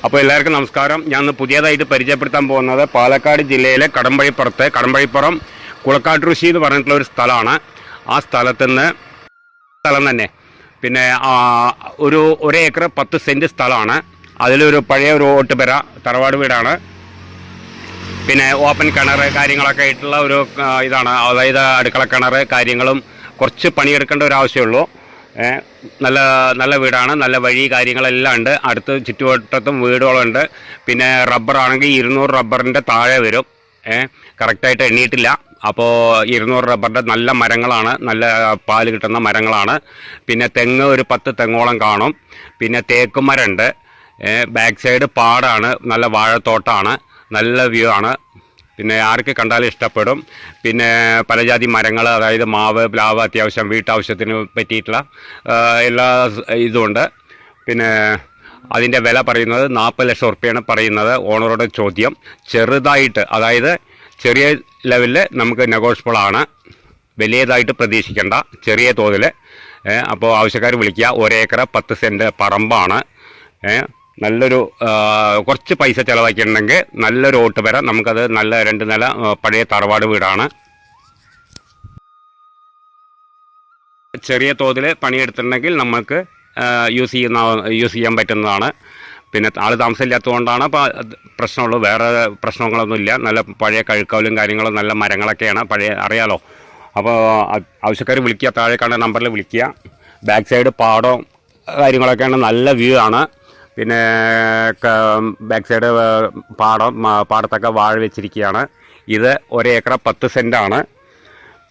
അപ്പോൾ എല്ലാവർക്കും നമസ്കാരം. ഞാൻ പുതിയതായിട്ട് പരിചയപ്പെടുത്താൻ പോകുന്നത് പാലക്കാട് ജില്ലയിലെ കടമ്പഴിപ്പുറം കുളക്കാട്ടുരുശി എന്ന് പറഞ്ഞിട്ടുള്ള ഒരു സ്ഥലമാണ്. ആ സ്ഥലം തന്നെ പിന്നെ ഒരു ഏക്കർ 10 സെൻറ്റ് സ്ഥലമാണ്. അതിലൊരു പഴയ ഒരു ഓട്ടുപെര തറവാട് വീടാണ്. പിന്നെ ഓപ്പൺ കിണർ കാര്യങ്ങളൊക്കെ ആയിട്ടുള്ള ഒരു ഇതാണ്. അതായത് അടുക്കള കിണർ കാര്യങ്ങളും കുറച്ച് പണിയെടുക്കേണ്ട ഒരു ആവശ്യമുള്ളൂ. നല്ല നല്ല വീടാണ്. നല്ല വഴി കാര്യങ്ങളെല്ലാം ഉണ്ട്. അടുത്ത് ചുറ്റുവട്ടത്തും വീടുകളുണ്ട്. പിന്നെ റബ്ബറാണെങ്കിൽ 200 റബ്ബറിൻ്റെ താഴെ വരും. കറക്റ്റായിട്ട് എണ്ണിയിട്ടില്ല. അപ്പോൾ 200 റബ്ബറിൻ്റെ നല്ല മരങ്ങളാണ്. നല്ല പാല് കിട്ടുന്ന മരങ്ങളാണ്. പിന്നെ തെങ്ങ് ഒരു 10 തെങ്ങോളം കാണും. പിന്നെ തേക്കുമരമുണ്ട്. ബാക്ക് സൈഡ് പാടാണ്. നല്ല വാഴത്തോട്ടമാണ്. നല്ല വ്യൂ ആണ്. പിന്നെ ആർക്ക് കണ്ടാലും ഇഷ്ടപ്പെടും. പിന്നെ പലജാതി മരങ്ങൾ, അതായത് മാവ്, പ്ലാവ്, അത്യാവശ്യം വീട്ടാവശ്യത്തിന് പറ്റിയിട്ടുള്ള എല്ലാ ഇതുമുണ്ട്. പിന്നെ അതിൻ്റെ വില പറയുന്നത് 40 ലക്ഷം ഉറുപ്പ്യാണ് പറയുന്നത്. ഓണറുടെ ചോദ്യം ചെറുതായിട്ട്, അതായത് ചെറിയ ലെവലിൽ നമുക്ക് നെഗോഷ്യബിൾ ആണ്. വലിയതായിട്ട് പ്രതീക്ഷിക്കേണ്ട, ചെറിയ തോതിൽ. അപ്പോൾ ആവശ്യക്കാർ വിളിക്കുക. 1 ഏക്കർ 10 സെൻറ്റ് പറമ്പാണ്. നല്ലൊരു കുറച്ച് പൈസ ചിലവാക്കിയിട്ടുണ്ടെങ്കിൽ നല്ലൊരു ഓട്ടുപെര നമുക്കത് നല്ല 2 നില പഴയ തറവാട് വീടാണ്. ചെറിയ തോതിൽ പണിയെടുത്തിട്ടുണ്ടെങ്കിൽ നമുക്ക് യൂസ് ചെയ്യാൻ പറ്റുന്നതാണ്. പിന്നെ ആൾ താമസമില്ലാത്തതുകൊണ്ടാണ് അപ്പോൾ പ്രശ്നമുള്ളൂ. വേറെ പ്രശ്നങ്ങളൊന്നുമില്ല. നല്ല പഴയ കഴുക്കവലും കാര്യങ്ങളും നല്ല മരങ്ങളൊക്കെയാണ്. പഴയ അറിയാലോ. അപ്പോൾ ആവശ്യക്കാർ വിളിക്കുക. താഴെ കാണുന്ന നമ്പറിൽ വിളിക്കുക. ബാക്ക് സൈഡ് പാടവും കാര്യങ്ങളൊക്കെയാണ്. നല്ല വ്യൂ ആണ്. പിന്നെ ബാക്ക് സൈഡ് പാടത്തൊക്കെ വാഴ വെച്ചിരിക്കുകയാണ്. ഇത് 1 ഏക്കർ 10 സെൻറ്റാണ്.